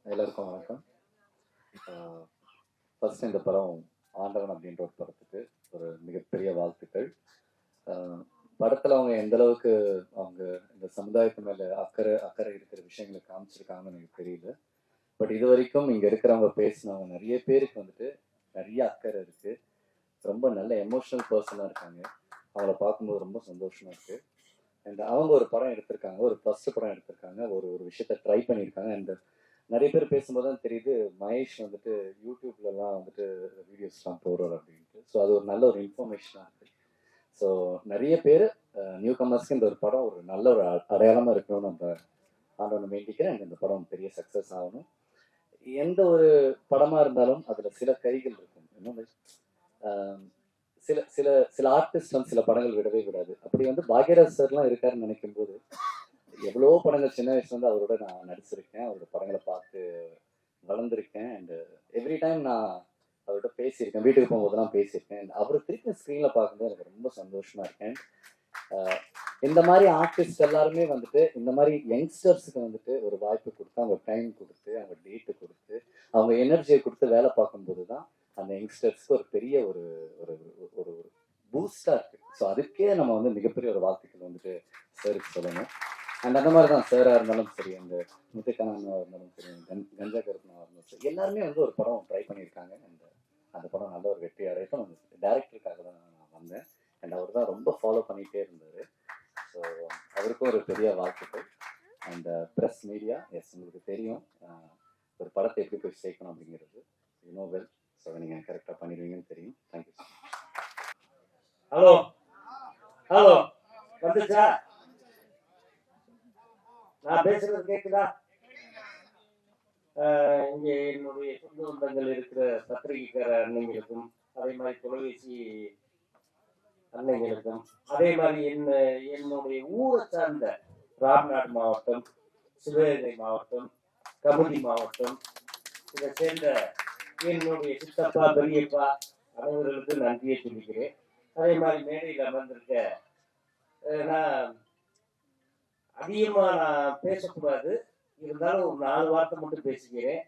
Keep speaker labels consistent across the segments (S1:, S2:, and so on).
S1: எல்லாருக்கும் வணக்கம். ஃபர்ஸ்ட் இந்த படம் ஆண்டவன் அப்படின்ற ஒரு படத்துக்கு ஒரு மிகப்பெரிய வாழ்த்துக்கள். படத்தில் அவங்க எந்த அளவுக்கு அவங்க இந்த சமுதாயத்து மேலே அக்கறை அக்கறை இருக்கிற விஷயங்களை காமிச்சிருக்காங்கன்னு எனக்கு தெரியல. பட் இது வரைக்கும் இங்கே இருக்கிறவங்க பேசினவங்க நிறைய பேருக்கு வந்துட்டு நிறைய அக்கறை இருக்குது. ரொம்ப நல்ல எமோஷனல் பர்சனாக இருக்காங்க. அவங்கள பார்க்கும்போது ரொம்ப சந்தோஷமாக இருக்குது. அண்ட் அவங்க ஒரு படம் எடுத்திருக்காங்க, ஒரு ஃபர்ஸ்ட் படம் எடுத்திருக்காங்க, ஒரு ஒரு விஷயத்த ட்ரை பண்ணியிருக்காங்க. அண்ட் நிறைய பேர் பேசும்போது தான் தெரியுது மகேஷ் வந்துட்டு யூடியூப்லலாம் வந்துட்டு வீடியோஸ்லாம் போடுறார் அப்படின்ட்டு. ஸோ அது ஒரு நல்ல ஒரு இன்ஃபர்மேஷனாக இருக்குது. ஸோ நிறைய பேர் நியூ கமர்ஸ்க்கு இந்த ஒரு படம் ஒரு நல்ல ஒரு அடையாளமாக இருக்கணும்னு அந்த ஆண்டவனை வேண்டிக்கிறேன். இந்த படம் பெரிய சக்ஸஸ் ஆகணும். எந்த ஒரு படமாக இருந்தாலும் அதில் சில கைகள் இருக்கும். இன்னொன்று சில சில சில ஆர்டிஸ்ட் வந்து சில படங்கள் விடவே விடாது. அப்படி வந்து பாக்யராஜ் சார்லாம் இருக்காருன்னு நினைக்கும் போது எவ்வளோ படங்கள் சின்ன வயசுல வந்து அவரோட நான் நடிச்சிருக்கேன், அவரோட படங்களை பார்த்து வளர்ந்துருக்கேன். அண்ட் எவ்ரி டைம் நான் அவர்கிட்ட பேசியிருக்கேன், வீட்டுக்கு போகும்போதெல்லாம் பேசியிருக்கேன். அவர் திருப்பி ஸ்க்ரீனில் பார்க்கும்போது எனக்கு ரொம்ப சந்தோஷமா இருக்கேன். இந்த மாதிரி ஆர்டிஸ்ட் எல்லாருமே வந்துட்டு இந்த மாதிரி யங்ஸ்டர்ஸுக்கு வந்துட்டு ஒரு வாய்ப்பு கொடுத்து, அவங்க டைம் கொடுத்து, அவங்க டேட்டு கொடுத்து, அவங்க எனர்ஜியை கொடுத்து வேலை பார்க்கும்போது தான் அந்த யங்ஸ்டர்ஸ்க்கு ஒரு பெரிய ஒரு ஒரு ஒரு பூஸ்டாக இருக்குது. ஸோ அதுக்கே நம்ம வந்து மிகப்பெரிய ஒரு வாழ்த்துக்கள் வந்துட்டு சாருக்கு சொல்லணும். அண்ட் அந்த மாதிரி தான் சாராக இருந்தாலும் சரி, அந்த முத்துக்கண்ணனாக இருந்தாலும் சரி, கஞ்சா கருப்பனாக இருந்தாலும் சரி, எல்லாருமே வந்து ஒரு படம் ட்ரை பண்ணியிருக்காங்க. அண்ட் அந்த படம் நல்ல ஒரு வெற்றி அடையட்டும். அந்த டேரக்டருக்காக தான் நான் வந்தேன். அண்ட் அவர் தான் ரொம்ப ஃபாலோ பண்ணிகிட்டே இருந்தார். ஸோ அவருக்கும் ஒரு பெரிய வாழ்த்துக்கள். அண்ட் ப்ரெஸ் மீடியா, எஸ் உங்களுக்கு தெரியும் ஒரு படத்தை எப்படி போய் சேர்க்கணும் அப்படிங்கிறது. வெல். ஸோ நீங்கள் கரெக்டாக பண்ணிடுவீங்கன்னு தெரியும். தேங்க்யூ.
S2: ஹலோ ஹலோ வந்துச்சா? நான் பேசுறது கேட்குதா? இங்கே என்னுடைய சொந்த பந்தங்கள் இருக்கிற பத்திரிகைக்கார அன்னைங்களுக்கும், அதே மாதிரி தொலைபேசி அன்னைங்களுக்கும், அதே மாதிரி என்னுடைய ஊரை சார்ந்த ராம்நாடு மாவட்டம், சிவகங்கை மாவட்டம், கமுதி மாவட்டம், இதை சேர்ந்த என்னுடைய சித்தப்பா பெரியப்பா அனைவர்களுக்கு நன்றியை சொல்லிக்கிறேன். அதே மாதிரி மேடையில் அமர்ந்திருக்க நான் அதிகமாக நான் பேசக்கூடாது, இருந்தாலும் ஒரு 4 வார்த்தை மட்டும் பேசிக்கிறேன்.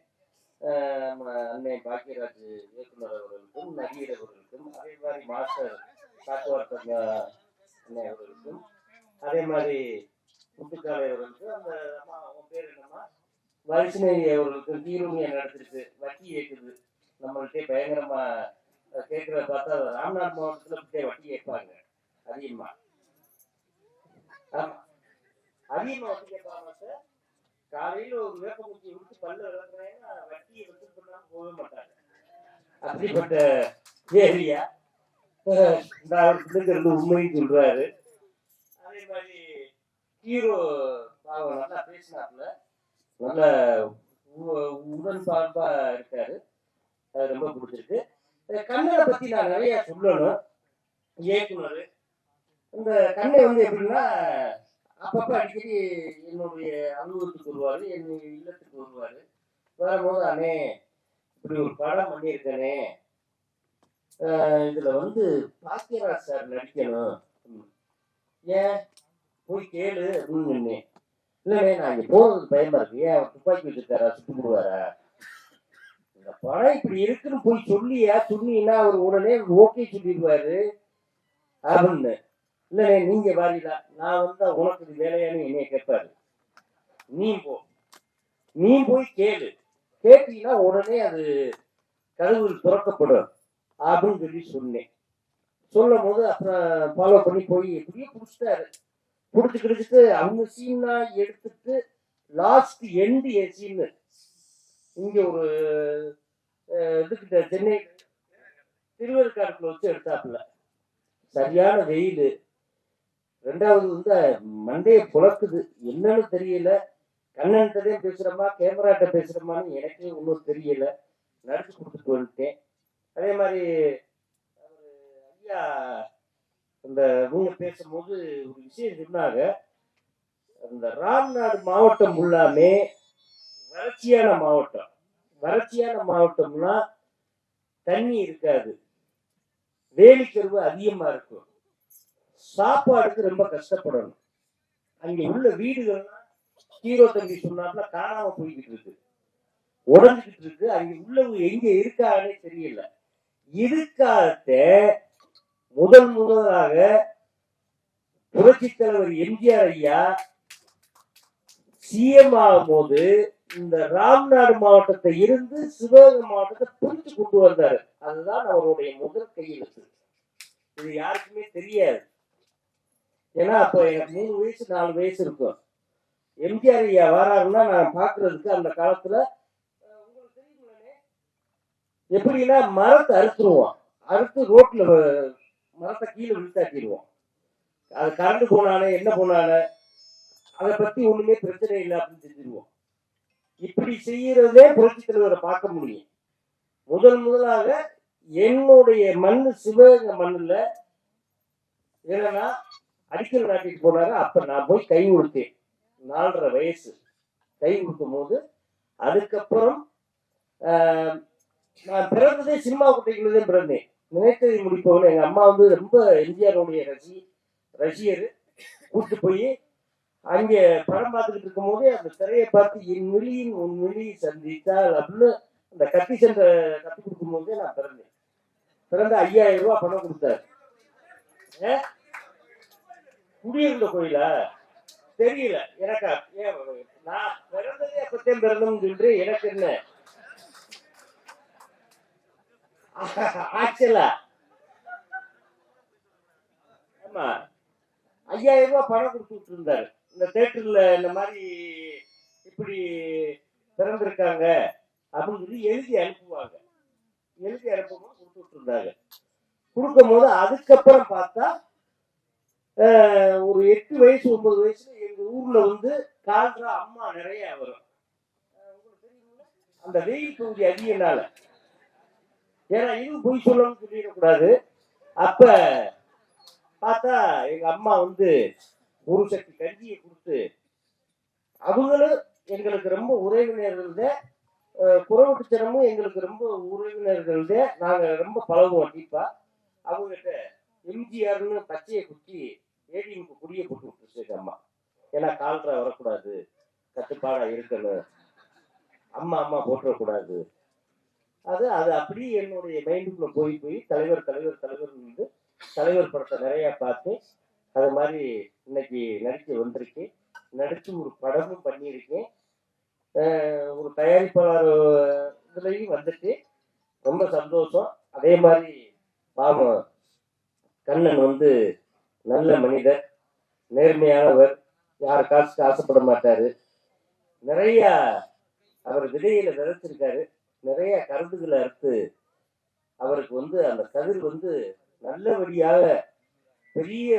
S2: அன்னை பாக்கியராஜ் இயக்குனர் அவர்களுக்கும், நடிகர் அவர்களுக்கும், அதே மாதிரி மாஸ்டர் காட்டுவார்த்தங்க அன்னை அவர்களுக்கும், அதே மாதிரி முத்துக்காலை அவர்களுக்கும், அந்த அம்மா அவங்க பேர் என்னம்மா வைஷ்ணவி அவர்களுக்கும், தீருமையை நடத்திருக்கு வட்டி ஏற்குது நம்மள்கிட்டே பயங்கரமா கேட்கறத பார்த்தா ராம்நாத் மாவட்டத்தில் இப்படியே வட்டி கேட்பாங்க அதிகமா. ஆமா, அதிகமா வட்டி கேட்பாங்க சார். காலையில ஒரு வேப்பமுச்சி விட்டு பல்லு விளக்குறேன்னா வட்டியை வச்சு பண்ணாம போகவே மாட்டாங்க. அப்படிப்பட்ட ஏரியா அவர் பிள்ளைங்கிறது உண்மையும் சொல்றாரு. அதே மாதிரி ஹீரோ பாவம் நல்லா பேசினாப்புல, நல்ல உடன்பார்ப்பா இருக்காரு. அது ரொம்ப பிடிச்சிருக்கு. கண்ணனை பத்தி நான் நிறைய சொல்லணும். இயக்குனர் இந்த கண்ணை வந்து எப்படின்னா அப்பப்ப அடிக்கடி என்னுடைய அலுவலகத்துக்கு வருவாரு, என்னுடைய இல்லத்துக்கு வருவாரு. வரும்போது அண்ணே இப்படி ஒரு படம் பண்ணியிருக்கேனே, இதுல வந்து பாக்கியராஜ் சார் நடிக்கணும், ஏன் போய் கேளு அப்படின்னு. இல்லைண்ணே நான் இங்க போறது பயமா இருக்கு, ஏன் துப்பாக்கி வச்சிருக்காரா, சுட்டு போடுவாரா, இந்த படம் இப்படி இருக்குன்னு போய் சொல்லியா, சொன்னீங்கன்னா அவர் உடனே ஓகே சொல்லிடுவாரு அப்படின்னு. இல்லைண்ணே நீங்க வாரிடா, நான் வந்தா உனக்கு இது வேலையான்னு என்னைய கேட்பாரு. நீ போய் கேளு, கேட்டீங்கன்னா உடனே அது கதவுகள் திறக்கப்படும் அப்படின்னு சொல்லி சொன்னேன். சொல்லும் போது அப்புறம் ஃபாலோ பண்ணி போய் எப்படியே பிடிச்சிட்டாரு. பிடிச்சி கிடைச்சிட்டு அவங்க சீனா எடுத்துட்டு லாஸ்ட் எண்டு என் சீனு இங்க ஒரு இதுக்கிட்ட சென்னை திருவேற்காடுல வச்சு எடுத்தாப்புல. சரியான வெயில். 2வது வந்து மண்டையை புழக்குது, என்னன்னு தெரியல. கண்ணன்கிட்டதே பேசுறோமா கேமராட்ட பேசுறோமான்னு எனக்கே ஒன்றும் தெரியல. நடிச்சு கொடுத்துட்டு வந்துட்டேன். அதே மாதிரி ஐயா அந்த இவங்க பேசும்போது ஒரு விஷயம் சொன்னாங்க, அந்த ராம்நாடு மாவட்டம் ஃபுல்லாமே வறட்சியான மாவட்டம். வறட்சியான மாவட்டம்னா தண்ணி இருக்காது, வேலிக்கருவு அதிகமா இருக்கும், சாப்பாடுக்கு ரொம்ப கஷ்டப்படணும். அங்க உள்ள வீடுகள்லாம் ஹீரோ தம்பி சொன்னாப்புல காணாம போய்கிட்டு இருக்கு. உடஞ்சிக்கிட்டு இருக்கு. அங்க உள்ளவங்க எங்க இருக்காங்கன்னே தெரியல. இதுக்காகத்த முதலாக புரட்சி தலைவர் எம்ஜிஆர் ஐயா சிஎம் ஆகும் போது இந்த ராம்நாடு மாவட்டத்தை இருந்து சிவகங்கை மாவட்டத்தை பிரித்து கொண்டு வந்தாரு. அதுதான் அவருடைய முதல் கையெழுத்து. இது யாருக்குமே தெரியாது. ஏன்னா அப்ப எனக்கு 3 வயசு 4 வயசு இருக்கும். எம்ஜிஆர் ஐயா வராருன்னா நான் பாக்குறதுக்கு அந்த காலத்துல உங்களுக்கு தெரியுங்களே, எப்படின்னா மரத்தை அறுத்துருவோம், அறுத்து ரோட்ல மரத்தை கீழே விழுத்தாக்கிடுவோம். அது கரண்ட் போனானே என்ன போனானே அதை பத்தி ஒண்ணுமே பிரச்சனை இல்லை அப்படின்னு செஞ்சிருவோம். இப்படி செய்யறதே புரட்சி தலைவரை பார்க்க முடியும். முதலாக என்னுடைய மண்ணு சிவகங்கை மண்ணுல என்னன்னா அடிக்கல் நாட்டிட்டு போனாங்க. அப்ப நான் போய் கை கொடுத்தேன். 4.5 வயசு கை கொடுக்கும் போது, அதுக்கப்புறம் நான் பிறந்ததே சினிமா குட்டைக்குள்ளதான் பிறந்தேன். நினைத்ததை முடிப்பவன். எங்க அம்மா வந்து ரொம்ப எம்ஜிஆருடைய ரசிகர். கூட்டு போய் அங்கே படம் பார்த்துக்கிட்டு இருக்கும் போதே அந்த திரையை பார்த்து என் விழியின் உன் விழி சந்தித்தால் அப்படின்னு அந்த கத்தி சென்ற கத்து கொடுக்கும் போதே நான் பிறந்தேன். பிறந்த 5000 ரூபாய் பணம் கொடுத்தாரு. குடியிருந்த கோயிலா தெரியல எனக்கா. நான் பிறந்ததே அப்பத்தையும் பிறந்தோம்னு சொல்லிட்டு எனக்கு என்ன ஆச்சலா. ஆமா, 5000 ரூபாய் பணம் கொடுத்துட்டு இருந்தாரு. இந்த தேட்டர்ல இந்த மாதிரி இப்படி பிறந்திருக்காங்க அப்படின்னு சொல்லி எழுதி அனுப்புவாங்க. எழுதி அனுப்பும்போது கொடுத்துட்டு இருந்தாங்க. கொடுக்கும் போது அதுக்கப்புறம் பார்த்தா ஒரு 8 வயசு 9 வயசுல எங்க ஊர்ல வந்து கால்ரா அம்மா நிறைய வரும். அந்த வெயில் பகுதி அதிகனால, ஏன்னா இது பொய் சொல்லணும்னு சொல்லிடக்கூடாது. அப்ப பார்த்தா எங்க அம்மா வந்து ஒரு சக்தி கஞ்சியை கொடுத்து, அவங்களும் எங்களுக்கு ரொம்ப உறவினர்கள், குறவட்டுச்சனமும் எங்களுக்கு ரொம்ப உறவினர்கள். நாங்க ரொம்ப பழகுவோம் டீப்பா. அவங்ககிட்ட எம்ஜிஆர்னு பச்சையை குத்தி ஏடிஎம்க்கு குடியை போட்டு விட்டுருச்சு அம்மா. ஏன்னா கால்ரா வரக்கூடாது, கட்டுப்பாடா இருக்கணும், அம்மா போட்டுறக்கூடாது. அது அப்படி என்னுடைய மைண்டுக்குள்ள போய் தலைவர் வந்து தலைவர் படத்தை நிறைய பார்த்து அது மாதிரி இன்னைக்கு நடிக்க வந்திருக்கேன். நடிச்சு ஒரு படமும் பண்ணியிருக்கேன். ஒரு தயாரிப்பாளர் இதுலையும் வந்துட்டு ரொம்ப சந்தோஷம். அதே மாதிரி பாவம் கண்ணன் வந்து நல்ல மனிதர், நேர்மையானவர், யார் காசுக்கு ஆசைப்பட மாட்டாரு. நிறைய அவர் விதையில விதைச்சிருக்காரு. நிறைய கருதுகளை அறுத்து அவருக்கு வந்து அந்த கதிர் வந்து நல்லபடியாக பெரிய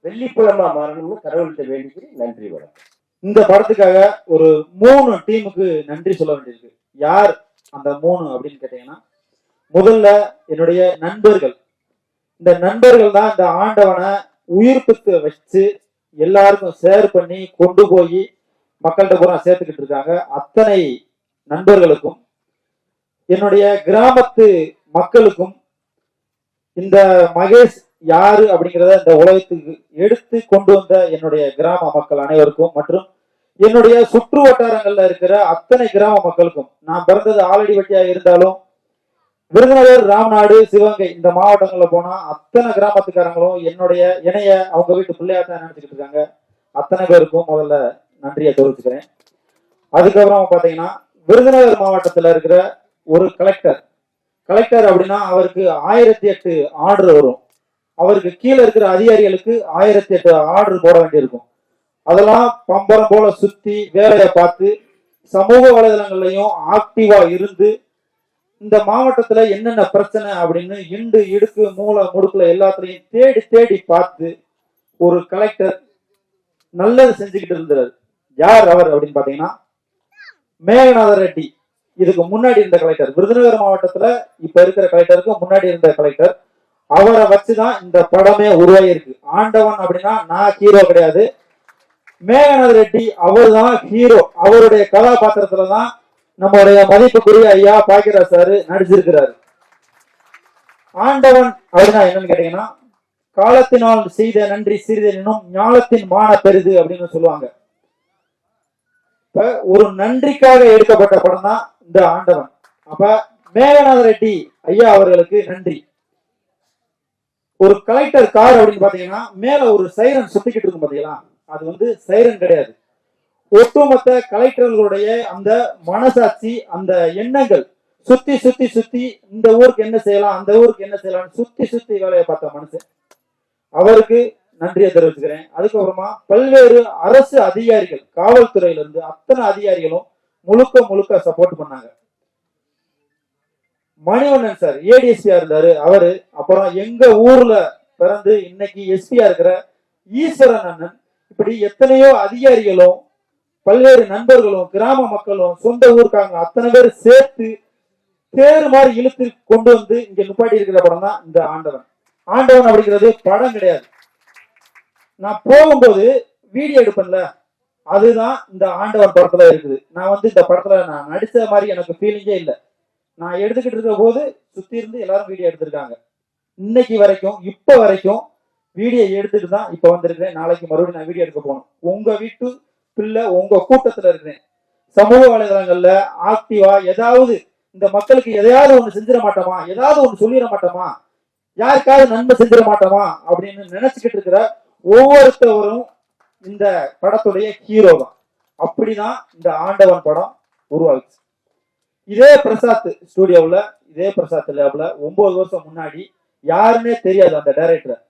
S2: வெள்ளிப்பழமா மாறணும்னு கடவுள்கிட்ட வேண்டிக்கிறேன். நன்றி, வணக்கம்.
S3: இந்த படத்துக்காக ஒரு 3 டீமுக்கு நன்றி சொல்ல வேண்டியிருக்கு. யார் அந்த 3 அப்படின்னு கேட்டீங்கன்னா, முதல்ல என்னுடைய நண்பர்கள். இந்த நண்பர்கள் தான் இந்த ஆண்டவனை உயிர்ப்புக்கு வச்சு எல்லாருக்கும் ஷேர் பண்ணி கொண்டு போய் மக்கள்கிட்ட பூரா சேர்த்துக்கிட்டு இருக்காங்க. அத்தனை நண்பர்களுக்கும், என்னுடைய கிராமத்து மக்களுக்கும், இந்த மகேஷ் யாரு அப்படிங்கிறத இந்த உலகத்துக்கு எடுத்து கொண்டு வந்த என்னுடைய கிராம மக்கள் அனைவருக்கும், மற்றும் என்னுடைய சுற்று வட்டாரங்கள்ல இருக்கிற அத்தனை கிராம மக்களுக்கும். நான் பிறந்தது ஆலடிவட்டியா இருந்தாலும் விருதுநகர், ராம்நாடு, சிவகங்கை இந்த மாவட்டங்கள்ல போனா அத்தனை கிராமத்துக்காரங்களும் என்னுடைய இணைய அவங்க வீட்டு பிள்ளையாத்தான் நினைச்சுக்கிட்டு இருக்காங்க. அத்தனை பேருக்கும் முதல்ல நன்றியை தெரிவிச்சுக்கிறேன். அதுக்கப்புறம் பாத்தீங்கன்னா, விருதுநகர் மாவட்டத்துல இருக்கிற ஒரு கலெக்டர் அப்படின்னா அவருக்கு 1008 ஆர்டர் வரும். அவருக்கு கீழே இருக்கிற அதிகாரிகளுக்கு 1008 ஆர்டர் போட வேண்டியிருக்கும். அதெல்லாம் பம்பரம் போல சுத்தி வேலையை பார்த்து சமூக வலைதளங்கள்லையும் ஆக்டிவா இருந்து இந்த மாவட்டத்துல என்னென்ன பிரச்சனை அப்படின்னு இண்டு இடுக்கு மூல முடுக்குல எல்லாத்துலயும் தேடி பார்த்து ஒரு கலெக்டர் நல்லது செஞ்சுக்கிட்டு இருந்தாரு. யார் அவர் அப்படின்னு பாத்தீங்கன்னா, மேகநாத ரெட்டி. இதுக்கு முன்னாடி இருந்த கலெக்டர், விருதுநகர் மாவட்டத்துல இப்ப இருக்கிற கலெக்டருக்கு முன்னாடி இருந்த கலெக்டர். அவரை வச்சுதான் இந்த படமே உருவாயிருக்கு. ஆண்டவன் அப்படின்னா நான் ஹீரோ கிடையாது, மேகநாத ரெட்டி அவர் தான் ஹீரோ. அவருடைய கதாபாத்திரத்துலதான் நம்மளுடைய மதிப்புக்குரிய ஐயா பாக்கியராஜ் சாரு நடிச்சிருக்கிறாரு. ஆண்டவன் அப்படின்னா என்னன்னு கேட்டீங்கன்னா, காலத்தினால் செய்த நன்றி சிறிதெனும் ஞானத்தின் மான பெரிது அப்படின்னு சொல்லுவாங்க. இப்ப ஒரு நன்றிக்காக எடுக்கப்பட்ட படம் தான் இந்த ஆண்டவன். அப்ப மேகநாத ரெட்டி ஐயா அவர்களுக்கு நன்றி. ஒரு கலெக்டர் கார் அப்படின்னு பாத்தீங்கன்னா மேல ஒரு சைரன் சுத்திக்கிட்டு இருக்கும் பாத்தீங்களா, அது வந்து சைரன் கிடையாது. ஒட்டுமொத்த கலெக்டர்களுடைய அந்த மனசாட்சி, அந்த எண்ணங்கள் சுத்தி சுத்தி சுத்தி இந்த ஊருக்கு என்ன செய்யலாம், அந்த ஊருக்கு என்ன செய்யலாம், சுத்தி சுத்தி வேலையை பார்த்த மனுஷன். அவருக்கு நன்றியை தெரிவிச்சுக்கிறேன். அதுக்கப்புறமா பல்வேறு அரசு அதிகாரிகள், காவல்துறையில இருந்து அத்தனை அதிகாரிகளும் முழுக்க முழுக்க சப்போர்ட் பண்ணாங்க. மணிவண்ணன் சார் ஏடிஎஸ்பியா இருந்தாரு அவரு, அப்புறம் எங்க ஊர்ல பிறந்து இன்னைக்கு எஸ்பியா இருக்கிற ஈஸ்வரன் அண்ணன், இப்படி எத்தனையோ அதிகாரிகளும் பல்வேறு நண்பர்களும் கிராம மக்களும் சொந்த ஊருக்காங்க அத்தனை பேர் சேர்த்து தேர் மாதிரி இழுத்து கொண்டு வந்து இங்க நுப்பாட்டி இருக்கிற படம் தான் இந்த ஆண்டவன். ஆண்டவன் அப்படிங்கிறது படம் கிடையாது. நான் போகும்போது வீடியோ எடுப்பேன்ல, அதுதான் இந்த ஆண்டவன் படத்துல இருக்குது. நான் வந்து இந்த படத்துல நான் நடிச்ச மாதிரி எனக்கு ஃபீலிங்கே இல்லை. நான் எடுத்துக்கிட்டு இருக்க போது சுத்தி இருந்து எல்லாரும் வீடியோ எடுத்திருக்காங்க. இன்னைக்கு வரைக்கும் இப்ப வரைக்கும் வீடியோ எடுத்துட்டு தான் இப்ப வந்திருக்கிறேன். நாளைக்கு மறுபடியும் நான் வீடியோ எடுக்க போகணும். உங்க வீட்டு பிள்ளை உங்க கூட்டத்துல இருக்கிறேன். சமூக வலைதளங்கள்ல ஆக்டிவா ஏதாவது இந்த மக்களுக்கு எதையாவது ஒண்ணு செஞ்சிட மாட்டோமா, ஏதாவது ஒண்ணு சொல்லிட மாட்டோமா, யாருக்காவது நன்மை செஞ்சிட மாட்டோமா அப்படின்னு நினைச்சுக்கிட்டு இருக்கிற ஒவ்வொருத்தவரும் இந்த படத்துடைய ஹீரோ தான். அப்படிதான் இந்த ஆண்டவன் படம் உருவாகுச்சு. இதே பிரசாத் ஸ்டுடியோவில், இதே பிரசாத் லேப்ல 9 வருஷம் முன்னாடி யாருன்னே தெரியாது அந்த டைரக்டர்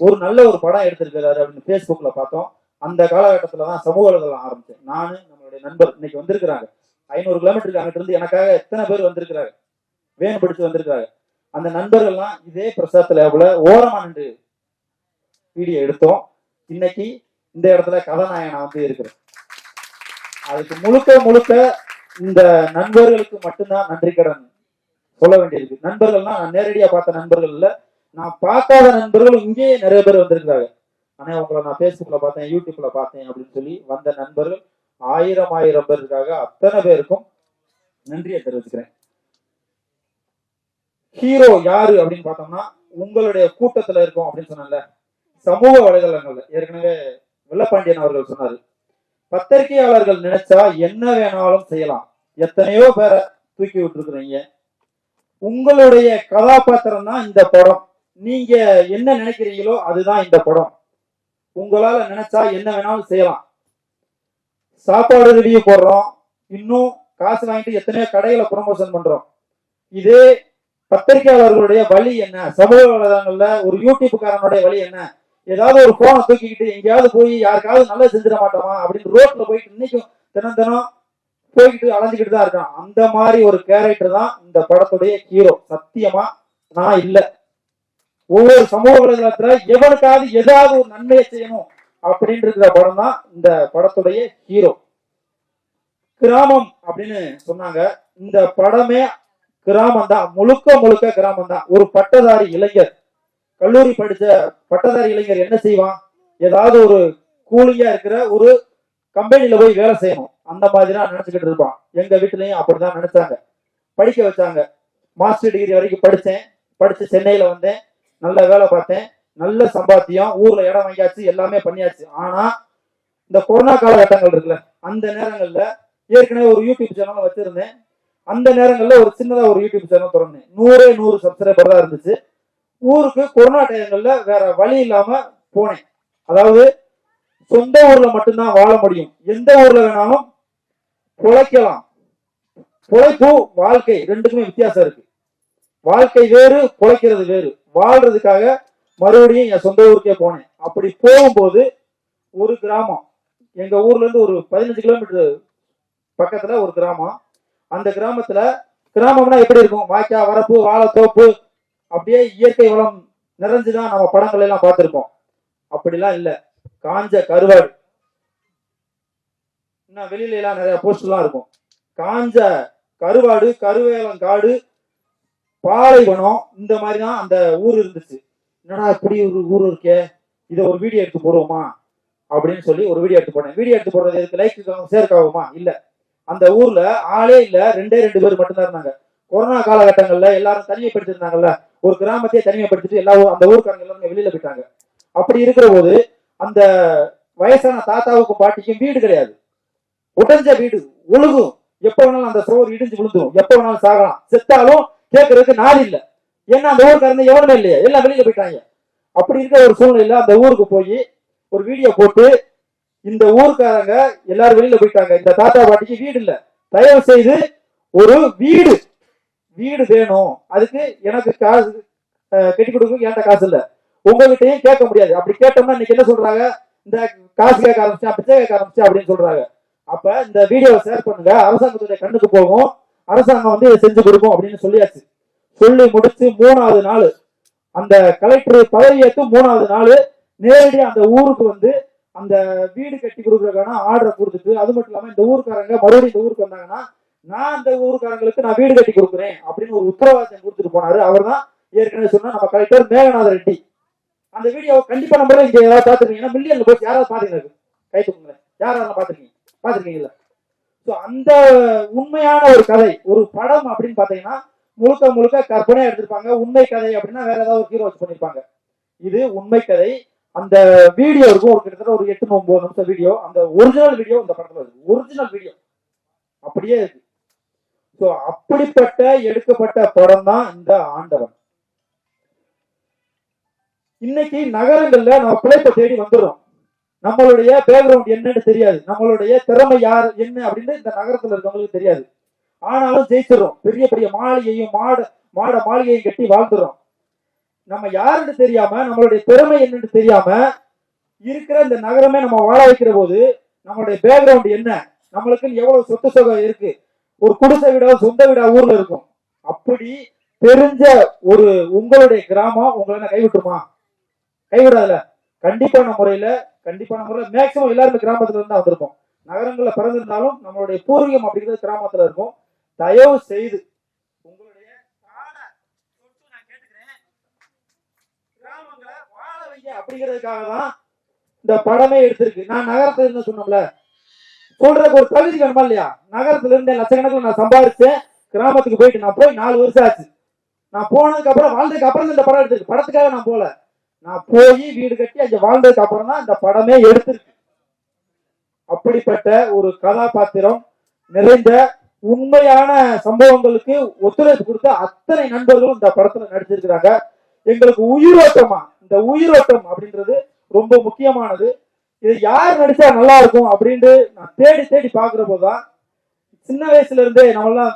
S3: ஒரு நல்ல ஒரு படம் எடுத்திருக்கிறாரு அப்படின்னு பேஸ்புக்ல பார்த்தோம். அந்த காலகட்டத்துல தான் சமூக வலைதளம் ஆரம்பிச்சேன். நானு நம்மளுடைய நண்பர் இன்னைக்கு வந்திருக்கிறாங்க 500 கிலோமீட்டருக்கு அங்கிட்டு இருந்து எனக்காக எத்தனை பேர் வந்திருக்கிறாங்க, வேன் பிடிச்சு வந்திருக்காங்க. அந்த நண்பர்கள்லாம் இதே பிரசாத் லேப்ல ஓரமா நின்று வீடியோ எடுத்தோம். இன்னைக்கு இந்த இடத்துல கதாநாயகனா வந்து இருக்கிறேன். அதுக்கு முழுக்க முழுக்க இந்த நண்பர்களுக்கு மட்டும்தான் நன்றி கடன் சொல்ல வேண்டியிருக்கு. நண்பர்கள்னா நான் நேரடியா பார்த்த நண்பர்கள் இல்ல, நான் பார்க்காத நண்பர்கள் இங்கே நிறைய பேர் வந்திருக்கிறாங்க. ஆனா உங்களை நான் பேஸ்புக்ல பார்த்தேன், யூடியூப்ல பார்த்தேன் அப்படின்னு சொல்லி வந்த நண்பர்கள் 1000 பேர் இருக்காங்க. அத்தனை பேருக்கும் நன்றியை தெரிவிச்சுக்கிறேன். ஹீரோ யாரு அப்படின்னு பார்த்தோம்னா உங்களுடைய கூட்டத்துல இருக்கும் அப்படின்னு சொன்னல, சமூக வலைதளங்கள்ல ஏற்கனவே வெள்ளப்பாண்டியன் அவர்கள் சொன்னாரு, பத்திரிகையாளர்கள் நினைச்சா என்ன வேணாலும் செய்யலாம். எத்தனையோ பேரை தூக்கி விட்டுருக்குறீங்க. உங்களுடைய கதாபாத்திரம் தான் இந்த படம். நீங்க என்ன நினைக்கிறீங்களோ அதுதான் இந்த படம். உங்களால நினைச்சா என்ன வேணாலும் செய்யலாம். சாப்பாடு ரிவ்யூ போடுறோம், இன்னும் காசு வாங்கிட்டு எத்தனையோ கடைகளை ப்ரமோஷன் பண்றோம். இதே பத்திரிகையாளர்களுடைய வழி என்ன, சமூக வலைதளங்கள்ல ஒரு யூடியூப்காரனுடைய வழி என்ன, ஏதாவது ஒரு போனை தூக்கிக்கிட்டு எங்கேயாவது போய் யாருக்காவது நல்லது செஞ்சிட மாட்டோமா அப்படின்னு ரோட்ல போயிட்டு இன்னைக்கும் தினம் தினம் போய்கிட்டு அலைஞ்சுக்கிட்டு தான் இருக்கான். அந்த மாதிரி ஒரு கேரக்டர் தான் இந்த படத்துடைய ஹீரோ. சத்தியமா நான் இல்ல. ஒவ்வொரு சமூக வலைதளத்துல எவனுக்காவது ஏதாவது ஒரு நன்மையை செய்யணும் அப்படின்னு இருக்கிற படம் தான் இந்த படத்துடைய ஹீரோ. கிராமம் அப்படின்னு சொன்னாங்க. இந்த படமே கிராமம் தான், முழுக்க முழுக்க கிராமம் தான். ஒரு பட்டதாரி இளைஞர், கல்லூரி படிச்ச பட்டதாரி இளைஞர் என்ன செய்வான், ஏதாவது ஒரு கூலியா இருக்கிற ஒரு கம்பெனில போய் வேலை செய்யணும் அந்த மாதிரி தான் நினைச்சுக்கிட்டு இருப்பான். எங்க வீட்டுலயும் அப்படிதான் நினைச்சாங்க. படிக்க வச்சாங்க. மாஸ்டர் டிகிரி வரைக்கும் படிச்சேன். படிச்சு சென்னையில வந்தேன், நல்ல வேலை பார்த்தேன், நல்ல சம்பாத்தியம், ஊர்ல இடம் வாங்கியாச்சு, எல்லாமே பண்ணியாச்சு. ஆனா இந்த கொரோனா காலகட்டங்கள் இருக்குல்ல, அந்த நேரங்கள்ல ஏற்கனவே ஒரு யூடியூப் சேனல் வச்சிருந்தேன். அந்த நேரங்கள்ல ஒரு சின்னதா ஒரு யூடியூப் சேனல் திறந்தேன். 100 சப்ஸ்கிரைபர் தான் இருந்துச்சு. ஊருக்கு கொரோனா டைம்ல வேற வழி இல்லாம போனேன். அதாவது சொந்த ஊர்ல மட்டும்தான் வாழ முடியும், எந்த ஊர்ல வேணாலும் பொழைக்கலாம். பொழைப்பு வாழ்க்கை ரெண்டுக்குமே வித்தியாசம் இருக்கு. வாழ்க்கை வேறு, பொழைக்கிறது வேறு. வாழ்றதுக்காக மறுபடியும் என் சொந்த ஊருக்கே போனேன். அப்படி போகும்போது ஒரு கிராமம், எங்க ஊர்ல இருந்து ஒரு 15 கிலோமீட்டர் பக்கத்துல ஒரு கிராமம். அந்த கிராமத்துல, கிராமம்னா எப்படி இருக்கும், வாய்க்கா வரப்பு வாழை தோப்பு அப்படியே இயற்கை வளம் நிறைஞ்சுதான் நம்ம படங்கள் எல்லாம் பார்த்திருப்போம். அப்படிலாம் இல்ல, காஞ்ச கருவாடு. இன்னும் வெளியில எல்லாம் நிறைய போஸ்ட் எல்லாம் இருக்கும். காஞ்ச கருவாடு, கருவேலங்காடு, பாலைவனம், இந்த மாதிரிதான் அந்த ஊர் இருந்துச்சு. என்னடா இப்படி ஒரு ஊர் இருக்கே, இதை ஒரு வீடியோ எடுத்து போடுவோமா அப்படின்னு சொல்லி ஒரு வீடியோ எடுத்து போனேன். வீடியோ எடுத்து போடுறது எதுக்கு, லைக் சேர்க்காகுமா? இல்ல, அந்த ஊர்ல ஆளே இல்ல, 2 பேர் மட்டும்தான் இருந்தாங்க. கொரோனா காலகட்டங்கள்ல எல்லாரும் தனிமைப்படுத்திருந்தாங்கல்ல, ஒரு கிராமத்தையே தனிமைப்படுத்திட்டு எல்லா அந்த ஊருக்காரங்க எல்லாருமே வெளியில போயிட்டாங்க. அப்படி இருக்கிற போது அந்த வயசான தாத்தாவுக்கும் பாட்டிக்கும் வீடு கிடையாது. உடைஞ்ச வீடு ஒழுகும், எப்ப வேணாலும் அந்த சோறு இடிஞ்சு விழுந்துரும், எப்ப வேணாலும் சாகலாம், செத்தாலும் கேட்கறதுக்கு நாள் இல்லை. ஏன்னா அந்த ஊருக்காரங்க எவனுமே இல்லையா, எல்லாம் வெளியில போயிட்டாங்க. அப்படி இருக்க ஒரு சூழ்நிலையில அந்த ஊருக்கு போய் ஒரு வீடியோ போட்டு, இந்த ஊருக்காரங்க எல்லாரும் வெளியில போயிட்டாங்க, இந்த தாத்தா பாட்டிக்கு வீடு இல்ல, தயவு செய்து ஒரு வீடு வேணும், அதுக்கு எனக்கு காசு கட்டி கொடுக்க என்கிட்ட காசு இல்ல, உங்ககிட்டயும் கேட்க முடியாது. அப்படி கேட்டோம்னா இன்னைக்கு என்ன சொல்றாங்க, இந்த காசு கேட்க ஆரம்பிச்சா, பிச்சை கேட்க ஆரம்பிச்சா அப்படின்னு சொல்றாங்க. அப்ப இந்த வீடியோவை ஷேர் பண்ணுங்க, அரசாங்கத்துடைய கண்ணுக்கு போகும், அரசாங்கம் வந்து இதை செஞ்சு கொடுக்கும் அப்படின்னு சொல்லியாச்சு. சொல்லி முடிச்சு 3வது நாள் அந்த கலெக்டர் பதவியேற்று 3வது நாள் நேரடியாக அந்த ஊருக்கு வந்து அந்த வீடு கட்டி கொடுக்கறதுக்கான ஆர்டரை கொடுத்துட்டு, அது மட்டும் இல்லாம இந்த ஊருக்காரங்க மறுபடியும் இந்த ஊருக்கு வந்தாங்கன்னா நான் அந்த ஊருக்காரங்களுக்கு நான் வீடு கட்டி கொடுக்குறேன் அப்படின்னு ஒரு உத்தரவாதம் கொடுத்துட்டு போனாரு. அவர் தான் ஏற்கனவே சொன்னா நம்ம கலெக்டர் மேகநாத ரெட்டி. அந்த வீடியோ கண்டிப்பா நம்ம இங்க ஏதாவது பாத்துருக்கீங்கன்னா மில்லியன்ல போய் யாராவது பாத்தீங்கன்னா கை தூக்குங்க, யாராவது பாத்துருக்கீங்கல்ல. ஸோ அந்த உண்மையான ஒரு கதை, ஒரு படம் அப்படின்னு பாத்தீங்கன்னா முழுக்க கற்பனையா எடுத்திருப்பாங்க. உண்மை கதை அப்படின்னா வேற ஏதாவது ஒரு ஹீரோ வச்சு பண்ணிருப்பாங்க. இது உண்மை கதை. அந்த வீடியோ இருக்கும், ஒரு கிட்டத்தட்ட ஒரு 8-9 நிமிஷம் வீடியோ. அந்த ஒரிஜினல் வீடியோ இந்த படத்துல இருக்கு, ஒரிஜினல் வீடியோ அப்படியே இருக்கு. ஸோ அப்படிப்பட்ட எடுக்கப்பட்ட படம் தான் இந்த ஆண்டவன். இன்னைக்கு நகரங்கள்ல நம்ம பிழைப்பை தேடி வந்துடுறோம். நம்மளுடைய பேக்ரவுண்ட் என்னன்னு தெரியாது, நம்மளுடைய திறமை யார் என்ன அப்படின்னு இந்த நகரத்துல இருக்கவங்களுக்கு தெரியாது. ஆனாலும் ஜெயிச்சிடறோம், பெரிய பெரிய மாளிகையும் மாட மாளிகையும் கட்டி வாழ்ந்துடுறோம். நம்ம யாருன்னு தெரியாம, நம்மளுடைய திறமை என்னன்னு தெரியாம இருக்கிற இந்த நகரமே நம்ம வாழ வைக்கிற போது நம்மளுடைய பேக்ரவுண்ட் என்ன, நம்மளுக்கு எவ்வளவு சொத்து சொகம் இருக்கு, ஒரு குடிசை வீடா சொந்த வீடா ஊர்ல இருக்கும். அப்படி தெரிஞ்ச ஒரு உங்களுடைய கிராமம் உங்களை கைவிட்டுருமா? கைவிடாதுல. கண்டிப்பான முறையில மேக்சிமம் எல்லாருமே கிராமத்துல இருந்தா வந்திருப்போம். நகரங்கள்ல பிறந்திருந்தாலும் நம்மளுடைய பூர்வீகம் அப்படிங்கிறது கிராமத்துல இருக்கும். தயவு செய்து உங்களுடைய கிராமங்களை வாழ வைங்க அப்படிங்கிறதுக்காக தான் இந்த படமே எடுத்திருக்கு. நான் நகரத்துல இருந்து சொன்னோம்ல, சொல்றதுக்கு ஒரு தகுதி வேணுமா இல்லையா? நகரத்துல இருந்தேன், லட்சக்கணக்கில் நான் சம்பாதிச்சேன், கிராமத்துக்கு போயிட்டு நான் போய் 4 வருஷம் ஆச்சு. நான் போனதுக்கு அப்புறம் வாழ்ந்ததுக்கு அப்புறம் இந்த படம் எடுத்திருக்கு. படத்துக்காக நான் போல, நான் போய் வீடு கட்டி அங்க வாழ்ந்ததுக்கு அப்புறம் தான் இந்த படமே எடுத்திருக்கு. அப்படிப்பட்ட ஒரு கதாபாத்திரம் நிறைந்த உண்மையான சம்பவங்களுக்கு ஒத்துழைப்பு கொடுத்த அத்தனை நண்பர்களும் இந்த படத்துல நடிச்சிருக்கிறாங்க. எங்களுக்கு உயிரோட்டமா, இந்த உயிரோட்டம் அப்படின்றது ரொம்ப முக்கியமானது. இது யார் நடிச்சா நல்லா இருக்கும் அப்படின்ட்டு நான் தேடி பாக்குற போதுதான் சின்ன வயசுல இருந்தே நம்மளாம்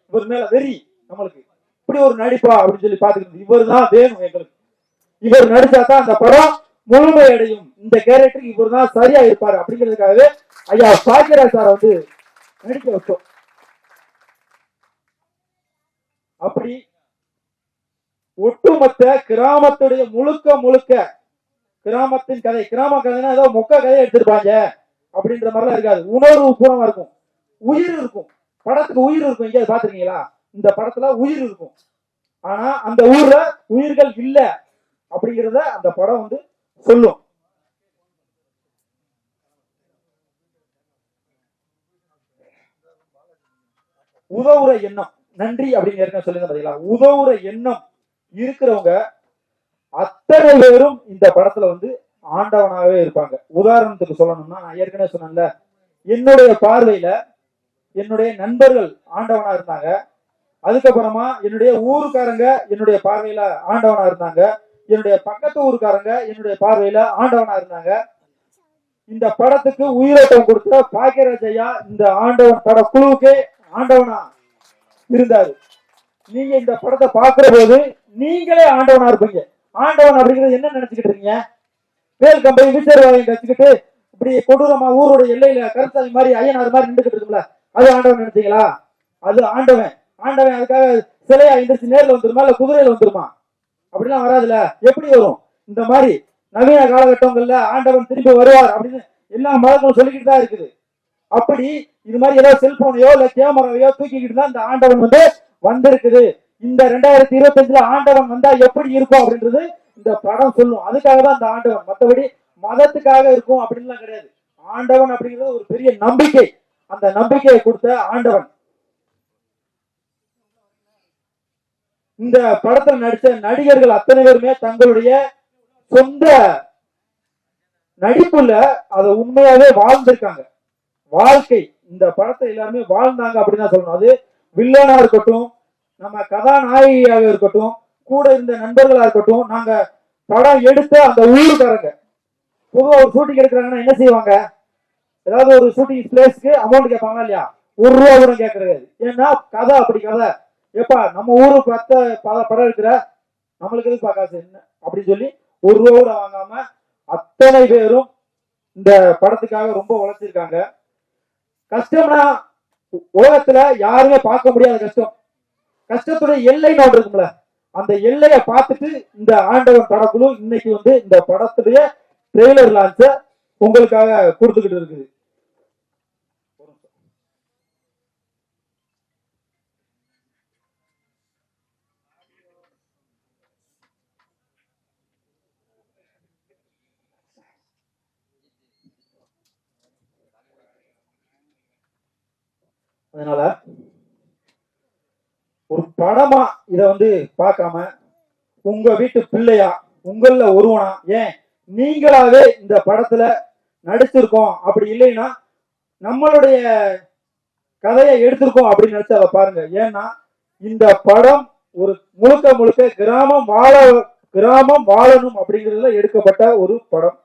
S3: இவர் மேல வெறி, நம்மளுக்கு இப்படி ஒரு நடிப்பா அப்படின்னு சொல்லி பாத்துக்கிட்டு இவர் தான் வேணும் எங்களுக்கு, இவர் நடிச்சாதான் அந்த படம் முழுமை அடையும், இந்த கேரக்டருக்கு இவர் தான் சரியா இருப்பாரு அப்படிங்கிறதுக்காகவே ஐயா பாக்கியராஜ் சாரை வந்து நடிக்க வச்சோம். அப்படி ஒட்டுமொத்த கிராமத்துடைய முழுக்க கிராமத்தின் கதை, கிராம கதைனா ஏதோ மொக்க கதையை எடுத்திருப்பாங்க அப்படின்ற மாதிரிலாம் இருக்காது. உணர்வு பூர்வமா இருக்கும், உயிர் இருக்கும். படத்துக்கு உயிர் இருக்கும். எங்கேயாவது பாத்துருக்கீங்களா? இந்த படத்துல உயிர் இருக்கும். ஆனா அந்த ஊர்ல உயிர்கள் இல்ல அப்படிங்கிறத அந்த படம் வந்து சொல்லும். உதவுற எண்ணம், நன்றி அப்படின்னு சொல்லுங்க பாத்தீங்களா? உதவுற எண்ணம் இருக்கிறவங்க அத்தனை பேரும் இந்த படத்துல வந்து ஆண்டவனாகவே இருப்பாங்க. உதாரணத்துக்கு சொல்லணும்னா, நான் ஏற்கனவே சொன்னேன்ல, என்னுடைய பார்வையில என்னுடைய நண்பர்கள் ஆண்டவனா இருந்தாங்க. அதுக்கப்புறமா என்னுடைய ஊருக்காரங்க என்னுடைய பார்வையில ஆண்டவனா இருந்தாங்க. என்னுடைய பக்கத்து ஊருக்காரங்க என்னுடைய பார்வையில ஆண்டவனா இருந்தாங்க. இந்த படத்துக்கு உயிரோட்டம் கொடுத்த பாக்கியராஜ் ஐயா இந்த ஆண்டவன் பட குழுவுக்கே ஆண்டவனா இருந்தாரு. நீங்க இந்த படத்தை பாக்குற போது நீங்களே ஆண்டவனா இருப்பீங்க. ஆண்டவன் அப்படிங்கிறது என்ன நினைச்சுக்கிட்டு இருக்கீங்க? வேல் கம்பை விசேர்வாதம் வச்சுக்கிட்டு இப்படி கொடூரமா ஊரோட எல்லையில கருத்தாவி மாதிரி ஐயனார் மாதிரி நின்றுகிட்டு இருக்குல்ல, அது ஆண்டவன் நினைச்சீங்களா? அது ஆண்டவன். அதுக்காக சிலையா எந்திரிச்சு நேர்ல வந்துருமா இல்ல குதிரையில வந்துருமா? அப்படிலாம் வராதுல. எப்படி வரும்? இந்த மாதிரி நவீன காலகட்டங்கள்ல ஆண்டவன் திரும்பி வருவார் அப்படின்னு எல்லா மதங்களும் சொல்லிக்கிட்டு தான் இருக்குது. அப்படி இது மாதிரி ஏதாவது செல்போனையோ இல்ல கேமராவையோ தூக்கிக்கிட்டு தான் இந்த ஆண்டவன் வந்து வந்திருக்குது. இந்த 2025 ஆண்டவன் வந்தா எப்படி இருக்கும் அப்படின்றது இந்த படம் சொல்லும். அதுக்காக தான் இந்த ஆண்டவன், மற்றபடி மதத்துக்காக இருக்கும் அப்படின்லாம் கிடையாது. ஆண்டவன் அப்படிங்கிறது ஒரு பெரிய நம்பிக்கை. அந்த நம்பிக்கையை கொடுத்த ஆண்டவன். இந்த படத்துல நடிச்ச நடிகர்கள் அத்தனை பேருமே தங்களுடைய சொந்த நடிப்புல அதை உண்மையாவே வாழ்ந்திருக்காங்க. வாழ்க்கை. இந்த படத்தை எல்லாருமே வாழ்ந்தாங்க அப்படின்னு தான் சொல்லணும். அது வில்லனா இருக்கட்டும், நம்ம கதாநாயகியாக இருக்கட்டும், கூட இருந்த நண்பர்களா இருக்கட்டும், நாங்க படம் எடுத்த அந்த ஊருக்காரங்க. பொதுவா ஒரு ஷூட்டிங் எடுக்கிறாங்கன்னா என்ன செய்வாங்க? ஏதாவது ஒரு ஷூட்டிங் பிளேஸ்க்கு அமௌண்ட் கேட்பாங்களா இல்லையா? ₹1 கூட கேட்கறது. ஏன்னா கதை அப்படி கதை. எப்பா நம்ம ஊரு படம் இருக்கிற நம்மளுக்கு எதுக்கு காசு என்ன அப்படின்னு சொல்லி ₹1 கூட வாங்காம அத்தனை பேரும் இந்த படத்துக்காக ரொம்ப உழைச்சிருக்காங்க. கஷ்டம்னா உலகத்துல யாருமே பார்க்க முடியாத கஷ்டம். கஷ்டத்துடைய எல்லைன்னு ஒன்று இருக்கும்ல, அந்த எல்லையை பார்த்துட்டு இந்த ஆண்டவன் படக்குழு இன்னைக்கு வந்து இந்த படத்துடைய ட்ரெய்லர் லான்ச்ச உங்களுக்காக கொடுத்துக்கிட்டு இருக்குது. அதனால ஒரு படமா இத வந்து பார்க்காம உங்க வீட்டு பிள்ளையா, உங்கள ஒருவனா, ஏன் நீங்களாவே இந்த படத்துல நடிச்சிருக்கோம் அப்படி இல்லைன்னா நம்மளுடைய கதையை எடுத்திருக்கோம் அப்படின்னு நினைச்சு அதை பாருங்க. ஏன்னா இந்த படம் ஒரு முழுக்க முழுக்க கிராமம் வாழணும் அப்படிங்கிறதுல எடுக்கப்பட்ட ஒரு படம்.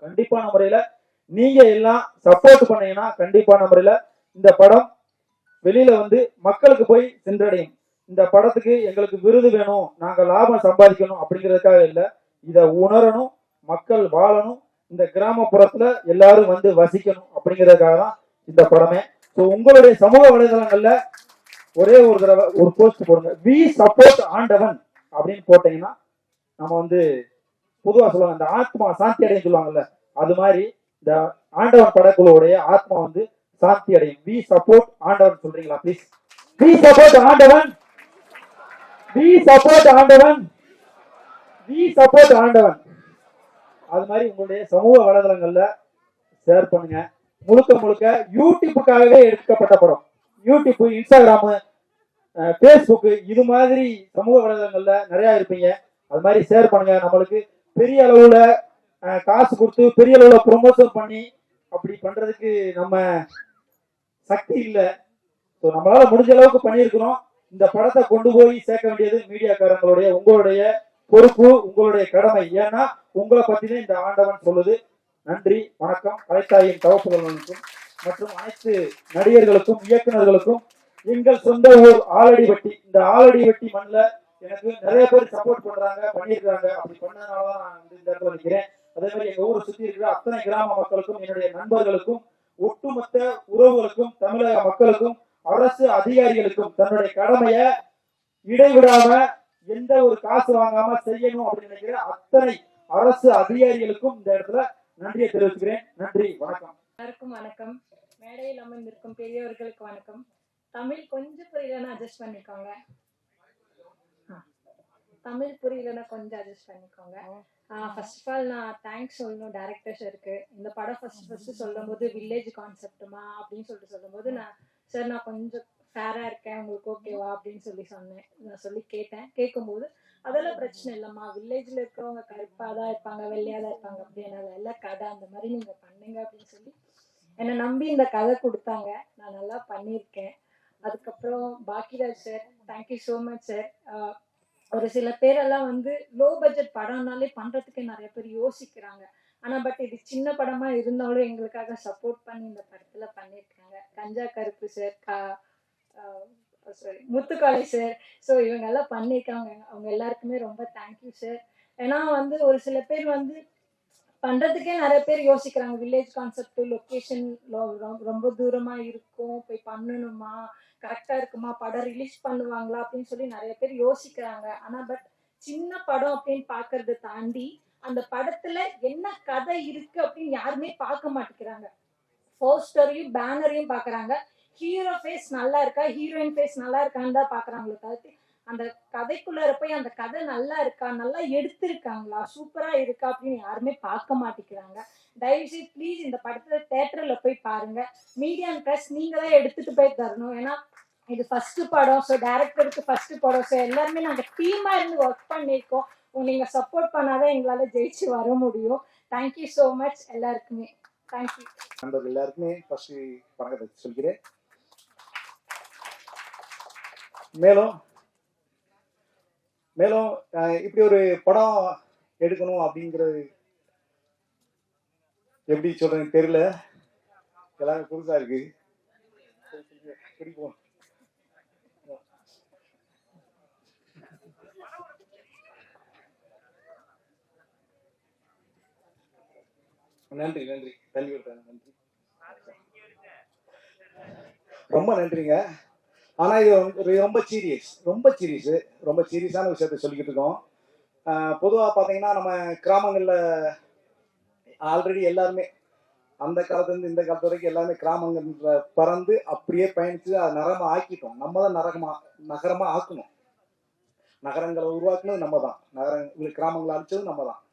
S3: கண்டிப்பான முறையில நீங்க எல்லாம் சப்போர்ட் பண்ணீங்கன்னா கண்டிப்பான முறையில இந்த படம் வெளியில வந்து மக்களுக்கு போய் சென்றடையும். இந்த படத்துக்கு எங்களுக்கு விருது வேணும், நாங்க லாபம் சம்பாதிக்கணும் அப்படிங்கிறதுக்காக இல்லை, இதை உணரணும், மக்கள் வாழணும், இந்த கிராமப்புறத்துல எல்லாரும் வந்து வசிக்கணும் அப்படிங்கிறதுக்காக தான் இந்த படமே. ஸோ உங்களுடைய சமூக வலைதளங்கள்ல ஒரே ஒரு தடவை ஒரு போஸ்ட் போடுங்க, வி சப்போர்ட் ஆண்டவன் அப்படின்னு போட்டீங்கன்னா நம்ம வந்து பொதுவா சொல்லுவாங்க இந்த ஆத்மா சாந்தி அடையும் சொல்லுவாங்கல்ல, அது மாதிரி இந்த ஆண்டவன் படக்குழுவுடைய ஆத்மா வந்து சாந்தி அடையும். வி சப்போர்ட் ஆண்டவன் சொல்றீங்களா ப்ளீஸ்? வி சப்போர்ட் ஆண்டவன், வி சப்போர்ட் ஆண்டவன், வி சப்போர்ட் ஆண்டவன். அது மாதிரி உங்களுடைய சமூக வலைதளங்கள்ல ஷேர் பண்ணுங்க. முழுக்க முழுக்க யூடியூப்புக்காகவே எடுக்கப்பட்ட படம். யூடியூப், இன்ஸ்டாகிராம், பேஸ்புக் இது மாதிரி சமூக வலைதளங்கள்ல நிறைய இருப்பீங்க. அது மாதிரி ஷேர் பண்ணுங்க. நம்மளுக்கு பெரிய அளவுல காசு கொடுத்து பெரிய அளவுல ப்ரொமோஷன் பண்ணி அப்படி பண்றதுக்கு நம்ம சக்தி இல்லை. ஸோ நம்மளால முடிஞ்ச அளவுக்கு பண்ணியிருக்கிறோம். இந்த படத்தை கொண்டு போய் சேர்க்க வேண்டியது மீடியாக்காரங்களுடைய உங்களுடைய பொறுப்பு, உங்களுடைய கடமை. ஏன்னா உங்களை பத்தினே இந்த ஆண்டவன் சொல்லுது. நன்றி, வணக்கம். கலைத்தாயின் தவப்புகளுக்கும் மற்றும் அனைத்து நடிகர்களுக்கும் இயக்குநர்களுக்கும் எங்கள் சொந்த ஊர் ஆலடிவட்டி. இந்த ஆலடிவட்டி மண்ணில் எனக்கு நிறைய பேர் சப்போர்ட் பண்றாங்க, பண்ணியிருக்காங்க. அப்படி பண்ணதுனாலதான் நான் வந்து இந்த இடத்துல நிற்கிறேன். அதே மாதிரி எங்க ஊரை சுற்றி இருக்கிற அத்தனை கிராம மக்களுக்கும், என்னுடைய நண்பர்களுக்கும், ஒட்டுமொத்த உறவுகளுக்கும், தமிழக மக்களுக்கும், அரசு அதிகாரிகளுக்கும் தன்னுடைய கடமையை இடைவிடாம எந்த ஒரு காசு வாங்காம செய்யணும் அப்படின்னு நினைக்கிற அத்தனை அரசு அதிகாரிகளுக்கும் இந்த இடத்துல நன்றியை தெரிவிச்சுக்கிறேன். நன்றி, வணக்கம்.
S4: எல்லாருக்கும் வணக்கம். மேடையில் அமர்ந்திருக்கும் பெரியவர்களுக்கு வணக்கம். தமிழ் கொஞ்சம் புரியலன்னா அட்ஜஸ்ட் பண்ணிக்கோங்க. தமிழ் புரியலன்னா கொஞ்சம் அட்ஜஸ்ட் பண்ணிக்கோங்க. ஃபர்ஸ்ட் ஆஃப் ஆல் நான் தேங்க்ஸ் சொல்லணும் டைரக்டர் சாருக்கு. இந்த படம் ஃபர்ஸ்ட் சொல்லும் போது வில்லேஜ் கான்செப்டுமா அப்படின்னு சொல்லும்போது நான் கொஞ்சம் ஃபேரா இருக்கேன், உங்களுக்கு ஓகேவா அப்படின்னு சொன்னேன். நான் சொல்லி கேட்கும்போது அதெல்லாம் பிரச்சனை இல்லைம்மா, வில்லேஜ்ல இருக்கிறவங்க கருப்பாதான் இருப்பாங்க, வெள்ளையாதான் இருப்பாங்க, அப்படின்னால எல்லாம் கதை அந்த மாதிரி நீங்க பண்ணுங்க அப்படின்னு சொல்லி என்னை நம்பி இந்த கதை கொடுத்தாங்க. நான் நல்லா பண்ணியிருக்கேன். அதுக்கப்புறம் Bhagyaraj sir, thank you so much sir. ஒரு சில பேரெல்லாம் வந்து லோ பட்ஜெட் படம்னாலே பண்றதுக்கு நிறைய பேர் யோசிக்கிறாங்க. ஆனா பட் இது சின்ன படமா இருந்தாலும் எங்களுக்காக சப்போர்ட் பண்ணி இந்த படத்துல பண்ணியிருக்காங்க. கஞ்சா கருப்பு சார், முத்துக்காளி சார், ஸோ இவங்க எல்லாம் பண்ணியிருக்காங்க. அவங்க எல்லாருக்குமே ரொம்ப தேங்க்யூ சார். ஏன்னா வந்து ஒரு சில பேர் வந்து பண்றதுக்கே நிறைய பேர் யோசிக்கிறாங்க. வில்லேஜ் கான்செப்ட், லொக்கேஷன் ரொம்ப தூரமா இருக்கும், போய் பண்ணணுமா, கரெக்டா இருக்குமா, படம் ரிலீஸ் பண்ணுவாங்களா அப்படின்னு சொல்லி நிறைய பேர் யோசிக்கிறாங்க. ஆனா பட் சின்ன படம் அப்படின்னு பாக்குறத தாண்டி அந்த படத்துல என்ன கதை இருக்கு அப்படின்னு யாருமே பார்க்க மாட்டேங்கிறாங்க. போஸ்டரையும் பேனரையும் பாக்குறாங்க. ஹீரோ ஃபேஸ் நல்லா இருக்கா, ஹீரோயின் ஃபேஸ் நல்லா இருக்கான்னு தான் பாக்குறாங்களே தவிர்த்து அந்த கதைக்குள்ள போய் அந்த கதை நல்லா இருக்கா, நல்லா எடுத்திருக்காங்களா, சூப்பரா இருக்கா அப்படின்னு யாருமே பார்க்க மாட்டேங்கிறாங்க. தயவுசெய்து ப்ளீஸ் இந்த படத்துல தியேட்டர்ல போய் பாருங்க. மீடியா அண்ட் பிரஸ் நீங்க தான் எடுத்துட்டு போய் தரணும். ஏன்னா இது ஃபர்ஸ்ட் படம், ஸோ டைரக்டருக்கு ஃபர்ஸ்ட் படம், ஸோ எல்லாருமே நாங்கள் டீமா இருந்து ஒர்க் பண்ணியிருக்கோம். நீங்க சப்போர்ட் பண்ணாதான் எங்களால ஜெயிச்சு வர முடியும். தேங்க்யூ ஸோ மச் எல்லாருக்குமே. தேங்க்யூ.
S5: நண்பர்கள் எல்லாருக்குமே ஃபர்ஸ்ட் வணக்கத்தை சொல்கிறேன். மேலும் மேலும் இப்படி ஒரு படம் எடுக்கணும் அப்படிங்கிறது எப்படி சொல்றேன்னு தெரியல, எல்லாரும் புதுசா இருக்கு. பிடிப்போம். நன்றி நன்றி தள்ளி விட்டாங்க, நன்றி, ரொம்ப நன்றிங்க. ஆனா இது ரொம்ப சீரியஸான விஷயத்த சொல்லிக்கிட்டு இருக்கோம். பொதுவா பாத்தீங்கன்னா நம்ம கிராமங்கள்ல ஆல்ரெடி எல்லாருமே அந்த காலத்துல இருந்து இந்த காலத்து வரைக்கும் எல்லாமே கிராமங்கள்ல பறந்து அப்படியே பயணிச்சு அதை நகரமா ஆக்கிட்டோம். நம்ம தான் நகரமா ஆக்கணும். நகரங்களை உருவாக்குனது நம்ம தான், கிராமங்களை அழிச்சது நம்ம தான்.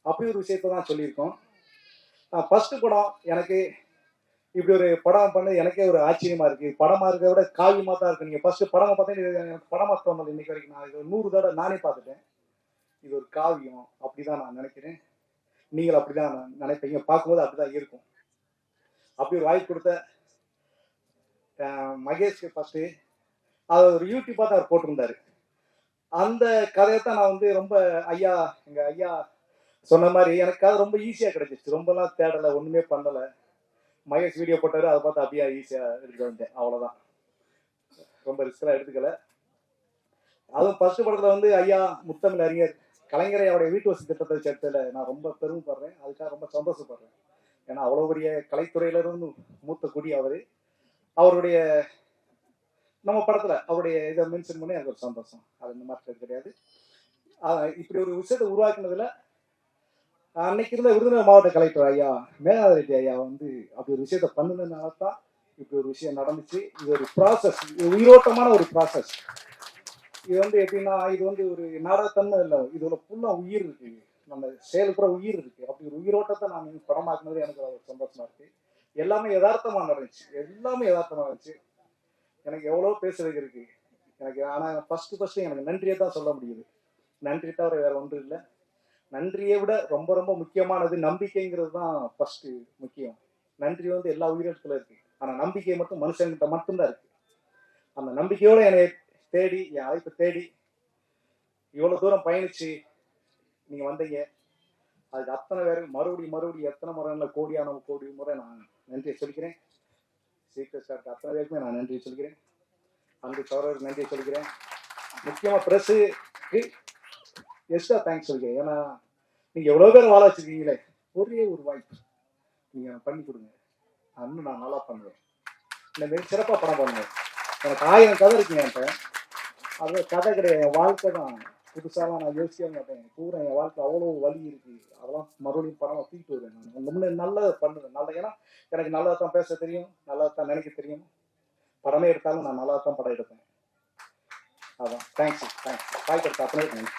S5: அப்படி ஒரு விஷயத்த தான் சொல்லியிருக்கோம். ஃபர்ஸ்ட் படம் எனக்கு இப்படி ஒரு படம் பண்ண எனக்கே ஒரு ஆச்சரியமா இருக்கு. படமா இருக்கிறத விட காவியமா தான் இருக்கு. நீங்க ஃபர்ஸ்ட் படமா பார்த்தீங்கன்னா எனக்கு படமா தோணல இன்னைக்கு வரைக்கும். நான் இது 100 தடவை நானே பார்த்துட்டேன். இது ஒரு காவியம் அப்படிதான் நான் நினைக்கிறேன். நீங்கள் அப்படிதான் நினைப்பீங்க, பார்க்கும்போது அப்படிதான் இருக்கும். அப்படி ஒரு வாய்ப்பு கொடுத்த மகேஷ்க்கு ஃபர்ஸ்ட் அது ஒரு யூடியூப் பார்த்து அவர் போட்டிருந்தாரு. அந்த கதையை தான் நான் ரொம்ப எங்க ஐயா சொன்ன மாதிரி எனக்கு அது ரொம்ப ஈஸியா கிடைச்சிச்சு. ரொம்பலாம் தேடலை, ஒண்ணுமே பண்ணலை. மகேஷ் வீடியோ போட்டாரு, அதை பார்த்து அப்படியே ஈஸியா எடுத்துட்டு வந்தேன், அவ்வளவுதான். ரொம்ப ரிஸ்க்லாம் எடுத்துக்கல. அதுவும் ஃபர்ஸ்ட் படத்துல ஐயா முத்தமிழ் அறிஞர் கலைஞரை அவருடைய வீட்டு வசதி திட்டத்தை சேர்த்ததுல நான் ரொம்ப பெருமைப்படுறேன். அதுக்காக ரொம்ப சந்தோஷப்படுறேன். ஏன்னா அவ்வளவு பெரிய கலைத்துறையில இருந்து மூத்த குடி அவருடைய நம்ம படத்துல அவருடைய இதை மென்ஷன் பண்ணி எனக்கு ஒரு சந்தோஷம். அது இந்த மாதிரி கிடையாது. இப்படி ஒரு விஷயத்தை உருவாக்குனதுல அன்னைக்கு இருந்த விருதுநகர் மாவட்ட கலெக்டர் ஐயா மேகாத ரெட்டி ஐயா அப்படி ஒரு விஷயத்த பண்ணுனதுனால தான் இப்படி ஒரு விஷயம் நடந்துச்சு. இது ஒரு ப்ராசஸ், உயிரோட்டமான ஒரு ப்ராசஸ். இது எப்படின்னா இது ஒரு நாடகத்தன்மை இல்லை, இதுல ஃபுல்லா உயிர் இருக்கு, நம்ம செயலுக்குற உயிர் இருக்கு. அப்படி ஒரு உயிரோட்டத்தை நான் படமாக்குனது எனக்கு ஒரு சந்தோஷமா இருக்கு. எல்லாமே யதார்த்தமா நடந்துச்சு. எனக்கு எவ்வளவு பேசுறதுக்கு இருக்கு எனக்கு. ஆனா ஃபர்ஸ்ட் எனக்கு நன்றியை தான் சொல்ல முடியுது. நன்றி தவிர வேற ஒன்றும் இல்லை. நன்றியை விட ரொம்ப ரொம்ப முக்கியமானது நம்பிக்கைங்கிறது தான் ஃபர்ஸ்ட் முக்கியம். நன்றி எல்லா உயிரினத்துல இருக்கு. ஆனா நம்பிக்கை மட்டும் மனுஷங்கிட்ட மட்டும்தான் இருக்கு. அந்த நம்பிக்கையோட என்னை தேடி, என் அழைப்பு தேடி இவ்வளவு தூரம் பயணிச்சு நீங்க வந்தீங்க. அதுக்கு அத்தனை பேரும் மறுபடியும் எத்தனை முறை கோடி முறை நான் நன்றியை சொல்லிக்கிறேன். சீக்கிரம் சாருக்கு அத்தனை பேருக்குமே நான் நன்றியை சொல்லிக்கிறேன். அன்பு சோழருக்கு நன்றியை சொல்லிக்கிறேன். முக்கியமா பிரஸுக்கு எக்ஸ்ட்ரா தேங்க்ஸ் சொல்லிக்கிறேன். ஏன்னா நீங்க எவ்வளவு பேர் வாழ வச்சிருக்கீங்களே, ஒரே ஒரு வாய்ப்பு நீங்க பண்ணி கொடுங்க, இன்னும் நான் நல்லா பண்ணுவேன், இந்த மாரி சிறப்பா படம் பண்ணுவேன். எனக்கு 1000 கதை இருக்குங்க என்கிட்ட. அது கதை கிடையாது, என் வாழ்க்கை தான். புதுசாலாம் நான் யோசிக்க மாட்டேன். பூரா என் வாழ்க்கை அவ்வளோ வலி இருக்கு. அதெல்லாம் மறுபடியும் படமா தூக்கிட்டு வருவேன். நான் முன்னே நல்லதை பண்ணுவேன். ஏன்னா எனக்கு நல்லதை தான் பேச தெரியும், நல்லதை தான் நினைக்க தெரியும். படமே எடுத்தாலும் நான் நல்லா தான் படம் எடுப்பேன். அதான் தேங்க்ஸ். வாய்ப்பு அப்பனே நன்றி.